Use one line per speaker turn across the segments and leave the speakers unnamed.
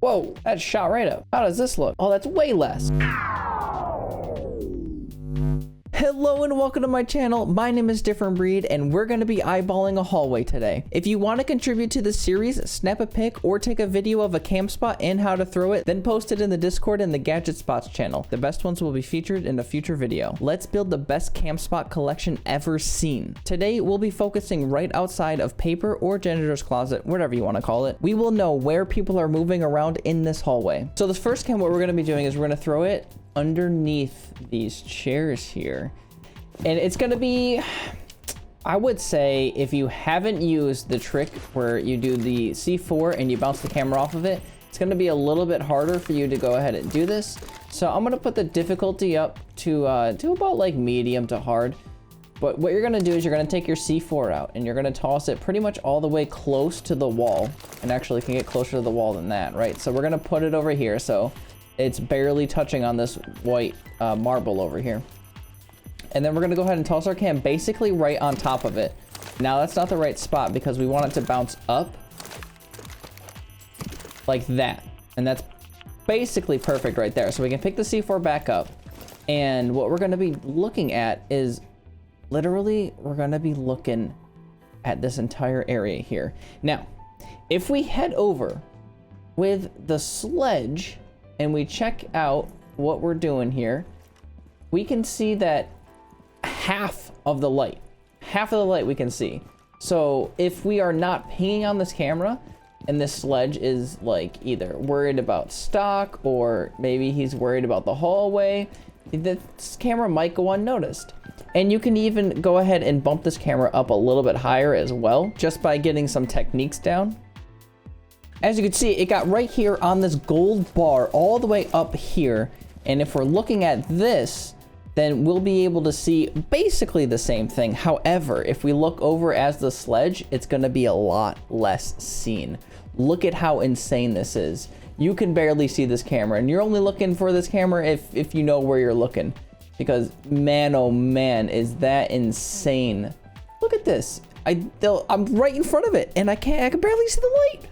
Whoa, that shot right up. How does this look? Oh, that's way less. Hello and welcome to my channel. My name is Different Breed and we're going to be eyeballing a hallway today. If you want to contribute to the series, snap a pic or take a video of a cam spot and how to throw it, then post it in the Discord and the Gadget Spots channel. The best ones will be featured in a future video. Let's build the best cam spot collection ever seen. Today we'll be focusing right outside of paper or janitor's closet, whatever you want to call it. We will know where people are moving around in this hallway. So this first cam, what we're going to be doing is we're going to throw it underneath these chairs here, and it's going to be, I would say, if you haven't used the trick where you do the C4 and you bounce the camera off of it, it's going to be a little bit harder for you to go ahead and do this. So I'm going to put the difficulty up to about like medium to hard. But what you're going to do is you're going to take your C4 out and you're going to toss it pretty much all the way close to the wall, and actually can get closer to the wall than that, right? So we're going to put it over here so it's barely touching on this white marble over here. And then we're gonna go ahead and toss our cam basically right on top of it. Now that's not the right spot because we want it to bounce up like that. And that's basically perfect right there. So we can pick the C4 back up. And what we're gonna be looking at is literally, we're gonna be looking at this entire area here. Now, if we head over with the sledge and we check out what we're doing here, we can see that half of the light we can see. So if we are not pinging on this camera and this sledge is like either worried about stock or maybe he's worried about the hallway, this camera might go unnoticed. And you can even go ahead and bump this camera up a little bit higher as well, just by getting some techniques down. As you can see, it got right here on this gold bar all the way up here. And if we're looking at this, then we'll be able to see basically the same thing. However, if we look over as the sledge, it's gonna be a lot less seen. Look at how insane this is. You can barely see this camera, and you're only looking for this camera if you know where you're looking. Because man, oh man, is that insane. Look at this. I'm right in front of it, and I can barely see the light.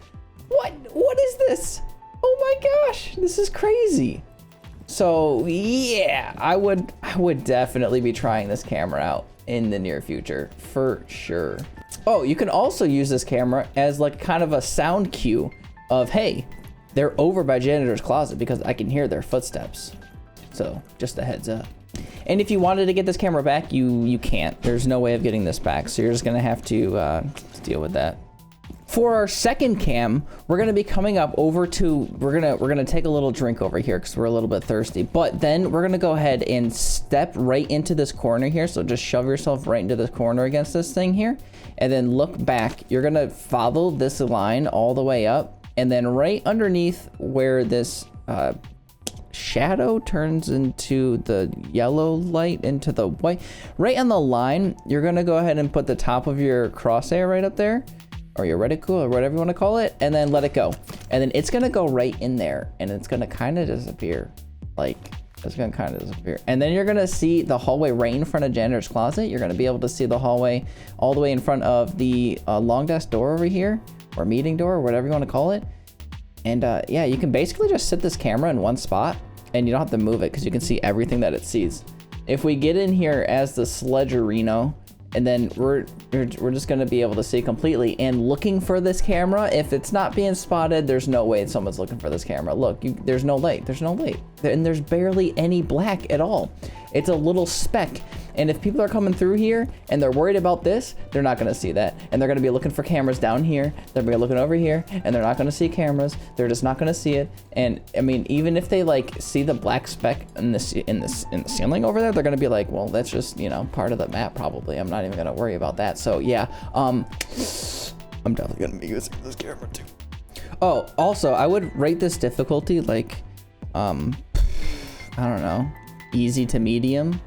What is this? Oh my gosh, this is crazy. So yeah, I would definitely be trying this camera out in the near future for sure. Oh, you can also use this camera as like kind of a sound cue of, hey, they're over by janitor's closet because I can hear their footsteps. So just a heads up. And if you wanted to get this camera back, you can't. There's no way of getting this back. So you're just gonna have to deal with that. For our second cam, we're gonna be coming up over to, we're gonna take a little drink over here because we're a little bit thirsty, but then we're gonna go ahead and step right into this corner here. So just shove yourself right into this corner against this thing here, and then look back. You're gonna follow this line all the way up, and then right underneath where this shadow turns into the yellow light into the white, right on the line, you're gonna go ahead and put the top of your crosshair right up there, or your reticle, or whatever you want to call it, and then let it go. And then it's gonna go right in there, and it's gonna kind of disappear. Like, it's gonna kind of disappear. And then you're gonna see the hallway right in front of janitor's closet. You're gonna be able to see the hallway all the way in front of the long desk door over here, or meeting door, or whatever you want to call it. And yeah, you can basically just sit this camera in one spot, and you don't have to move it because you can see everything that it sees. If we get in here as the sledgerino, and then we're just gonna be able to see completely. And looking for this camera, if it's not being spotted, there's no way someone's looking for this camera. Look, there's no light, and there's barely any black at all. It's a little speck. And if people are coming through here and they're worried about this, they're not gonna see that. And they're gonna be looking for cameras down here. They're gonna be looking over here, and they're not gonna see cameras. They're just not gonna see it. And I mean, even if they like see the black speck in the ceiling over there, they're gonna be like, well, that's just, you know, part of the map probably. I'm not even gonna worry about that. So yeah, I'm definitely gonna be using this camera too. Oh, also, I would rate this difficulty like, I don't know, easy to medium.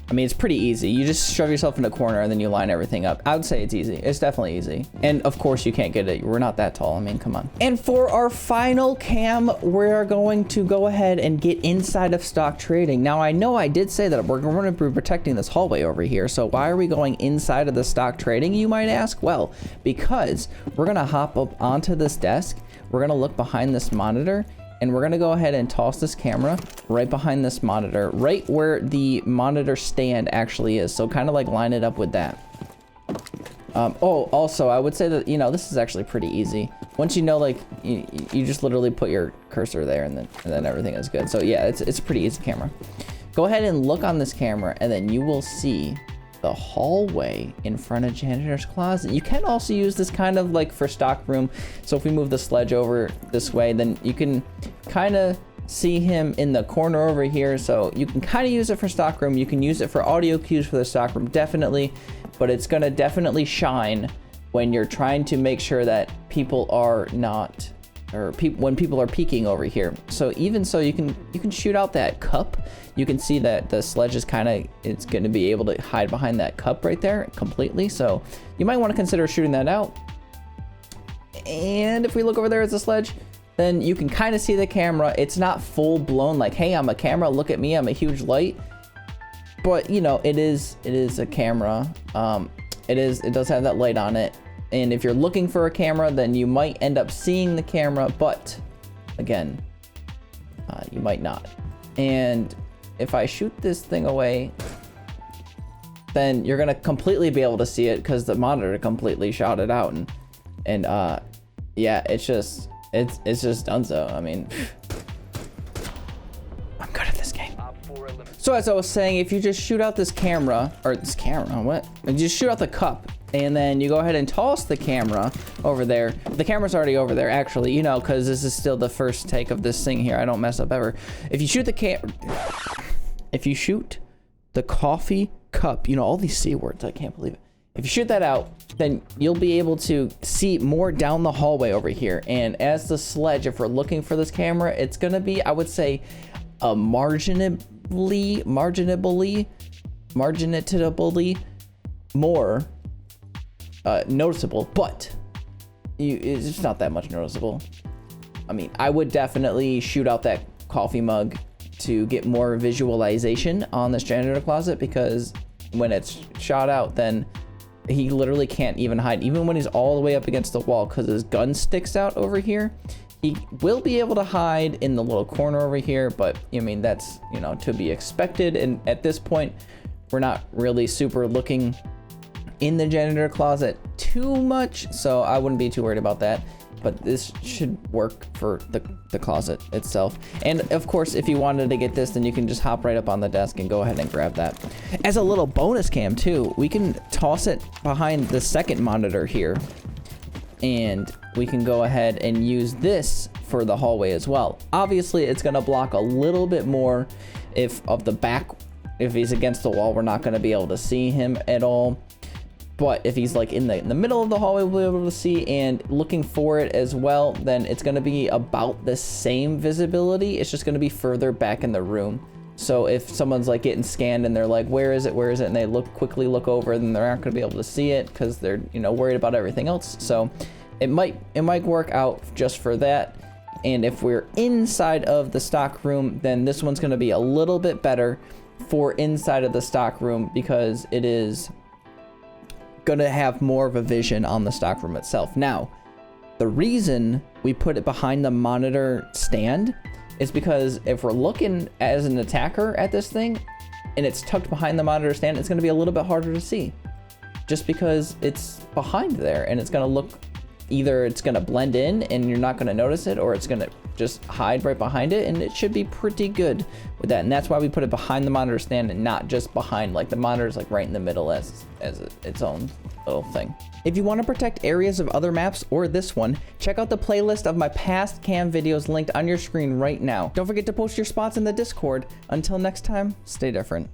I mean, it's pretty easy. You just shove yourself in a corner and then you line everything up. I would say it's easy. It's definitely easy. And of course you can't get it. We're not that tall. I mean, come on. And for our final cam, we're going to go ahead and get inside of stock trading. Now, I know I did say that we're going to be protecting this hallway over here. So why are we going inside of the stock trading, you might ask? Well, because we're going to hop up onto this desk. we're gonna look behind this monitor, and we're gonna go ahead and toss this camera right behind this monitor, right where the monitor stand actually is. So kind of like line it up with that. Oh, also, I would say that, you know, this is actually pretty easy. Once you know, like, you just literally put your cursor there, and then everything is good. So yeah, it's a pretty easy camera. Go ahead and look on this camera, and then you will see the hallway in front of Janitor's closet. You can also use this kind of like for stock room. So if we move the sledge over this way, then you can kind of see him in the corner over here. So you can kind of use it for stock room. You can use it for audio cues for the stock room, definitely. But it's gonna definitely shine when you're trying to make sure that people are not, or when people are peeking over here. So even so, you can shoot out that cup. You can see that the sledge is it's gonna be able to hide behind that cup right there completely. So you might want to consider shooting that out. And if we look over there as a sledge, then you can kind of see the camera. It's not full blown like, hey, I'm a camera, look at me, I'm a huge light. But you know, it is a camera. It does have that light on it. And if you're looking for a camera, then you might end up seeing the camera, but again, you might not. And if I shoot this thing away, then you're gonna completely be able to see it because the monitor completely shot it out. And yeah, it's just donezo. I mean, I'm good at this game. So as I was saying, if you just shoot out this camera, you just shoot out the cup, and then you go ahead and toss the camera over there. The camera's already over there, actually, you know, because this is still the first take of this thing here. I don't mess up ever. If you shoot the coffee cup, you know, all these C words, I can't believe it. If you shoot that out, then you'll be able to see more down the hallway over here. And as the sledge, if we're looking for this camera, it's gonna be, I would say, a marginally more noticeable, but it's just not that much noticeable. I mean, I would definitely shoot out that coffee mug to get more visualization on this janitor closet, because when it's shot out, then he literally can't even hide, even when he's all the way up against the wall, because his gun sticks out over here. He will be able to hide in the little corner over here, but I mean, that's, you know, to be expected. And at this point, we're not really super looking in the janitor closet too much, so I wouldn't be too worried about that. But this should work for the closet itself. And of course, if you wanted to get this, then you can just hop right up on the desk and go ahead and grab that. As a little bonus cam too, we can toss it behind the second monitor here, and we can go ahead and use this for the hallway as well. Obviously, it's gonna block a little bit more if he's against the wall, we're not gonna be able to see him at all. But if he's like in the middle of the hallway, we'll be able to see, and looking for it as well, then it's gonna be about the same visibility. It's just gonna be further back in the room. So if someone's like getting scanned and they're like, where is it? And they quickly look over, then they're not gonna be able to see it because they're, you know, worried about everything else. So it might work out just for that. And if we're inside of the stock room, then this one's gonna be a little bit better for inside of the stock room, because it is gonna have more of a vision on the stock room itself. Now, the reason we put it behind the monitor stand is because if we're looking as an attacker at this thing and it's tucked behind the monitor stand, it's gonna be a little bit harder to see, just because it's behind there, and it's gonna look, either it's gonna blend in and you're not gonna notice it, or it's gonna just hide right behind it, and it should be pretty good with that. And that's why we put it behind the monitor stand and not just behind, like the monitor's like right in the middle as its own little thing. If you want to protect areas of other maps or this one, check out the playlist of my past cam videos linked on your screen right now. Don't forget to post your spots in the Discord. Until next time, stay different.